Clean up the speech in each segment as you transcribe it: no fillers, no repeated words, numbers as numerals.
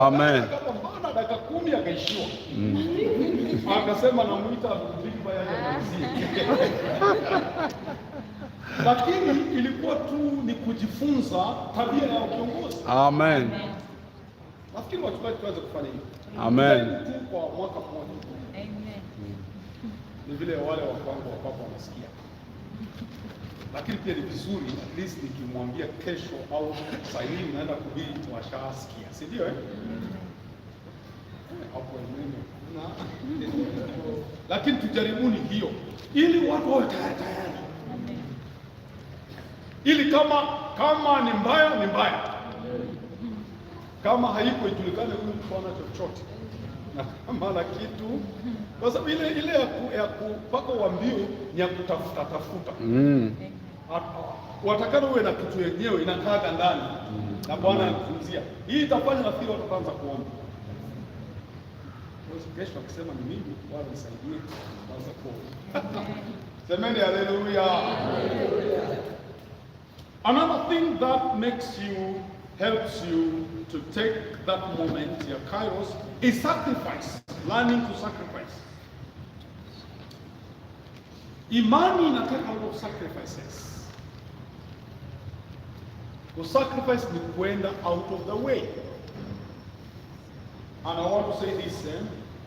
Amen. Akapambana dakika 10 akaishiwa. Akasema namuita Bigba yaje. Lakini ilikuwa tu ni kujifunza tabia ya kiongozi. Amen. Nafikiri wachungaji tuanze kufanya hivyo. Amen. Tu kwa mwaka mmoja. Amen. Ni vile wale wa kwangu wapapa wanasikia. Lakini pia ni vizuri at least nikimwambia kesho au saa hii naenda kuhubiri tuwashasikia. Si ndio eh? Hapo mimi. Lakini tujaribuni hiyo ili watu wawe tayari. Ili kama ni mbaya ni mbaya. Kama haipo ijulikane huyu mtu ana chochote. Na kama na kitu kwa sababu ile ya kupaka uambio ni ya kutafuta. Watakana uwe na kitu yenyewe inakaa ndani. Na Bwana anakuzungumzia. Hii itafanya nafikiri watu kwanza kuomba. Kesho akisema ni mimi wala nisaidie kwanza kuomba. Semeni haleluya. Another thing that makes you, helps you to take that moment, your kairos, is sacrifice. Learning to sacrifice. Imani inataka a lot of sacrifices. To sacrifice ni kwenda out of the way. And I want to say this,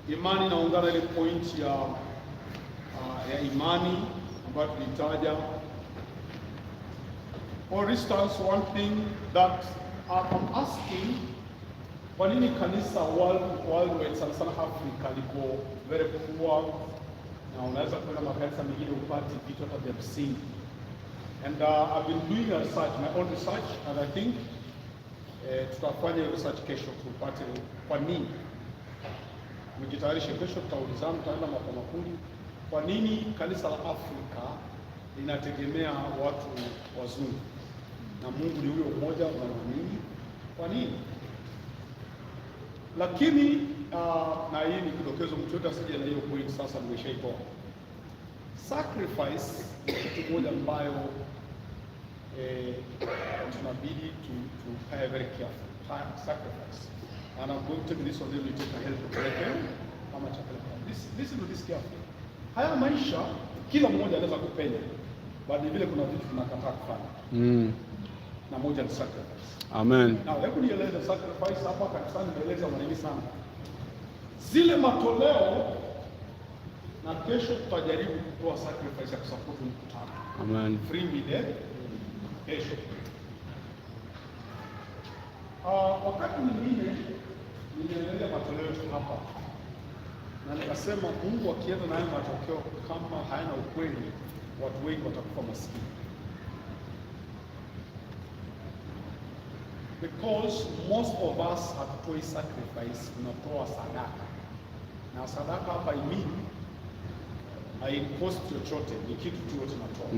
imani naungana ile point ya imani ambayo tulitaja. For instance, one thing that I'm asking, kwa nini kanisa worldwide sana sana Afrika liko very poor, na unaweza kwenda makanisa mengine upate vitu hata vya msingi. And I've been doing a research, my own research, and I think tutafanya research kesho tupate kwa nini. Mjitayarishe kesho, tutaulizana, tutaenda makundi, kwa nini kanisa la Afrika linategemea watu wazungu na Mungu ni huyo mmoja unaamini? Kwa nini? Lakini na hii ni kidokezo, mtu yote asije na hiyo point sasa nimeshaitoa. Sacrifice ni kitu moja ambayo tunabidi to pay very careful. Sacrifice. And I'm going to take this on the little help kama chakula. Listen to this carefully. Haya maisha kila mmoja anaweza kupenda. Bali vile kuna vitu tunakataa kufanya. Na moja ni sacrifice. Amen. Now, hebu nieleze sacrifice hapa kanisani, nieleza mara sana. Zile matoleo na kesho tutajaribu kutoa sacrifice ya kusupport mkutano. Amen. Free meal kesho. Wakati mwingine niliangalia matoleo yetu hapa. Na nikasema Mungu akienda nayo matokeo kama hayana ukweli, watu wengi watakufa maskini. Because most of us hatutoi sacrifice, tunatoa sadaka. Na sadaka hapa haikosti chochote, ni kitu tu yote tunatoa.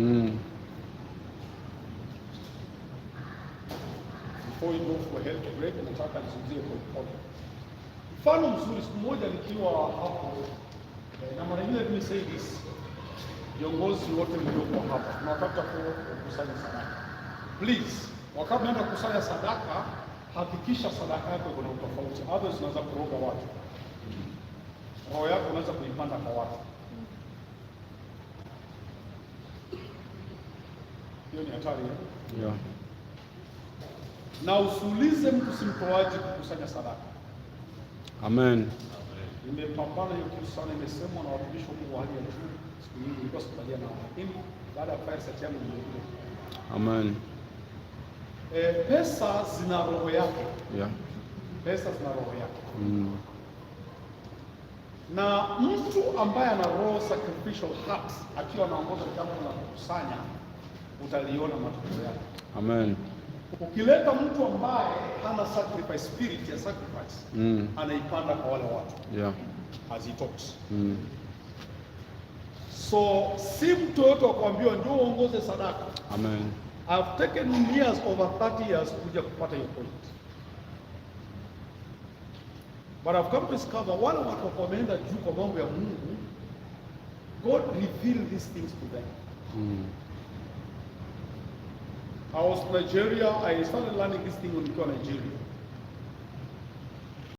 Before you go for health break, nataka nizungumzie kwa upole. Mfano mzuri, siku moja nikiwa hapo, na mara nyingine mimi say this, viongozi wote mlioko hapa, tunatafuta kukusanya sadaka. Please, wakati unaenda kukusanya sadaka, hakikisha sadaka yako iko na utofauti. Others unaweza kuroga watu. Roho yako unaweza kuipanda kwa watu. Hiyo ni hatari. Yeah. Na usiulize mtu simtoaji kukusanya sadaka. Amen. Nimepambana hiyo kitu sana, imesemwa na watumishi wa hali ya juu. Siku nyingi nilikuwa sikubaliana nao. Lakini baada ya kufanya search yangu nimekuja. Amen. Pesa zina roho yake. Yeah. Pesa zina roho yake. Na mtu ambaye ana roho sacrificial heart akiwa anaongoza jambo la kukusanya, utaliona matokeo yake. Amen. Ukileta mtu ambaye hana sacrifice, spirit ya sacrifice, anaipanda kwa wale watu. Yeah. Hazitoki. So si mtu yote akwambiwa ndio uongoze sadaka. Amen. I've taken years, over 30 years kuja kupata hiyo point. But I've come to discover wale watu wameenda juu kwa mambo ya Mungu, God revealed these things to them. I was in Nigeria. I started learning this thing when I was in Nigeria.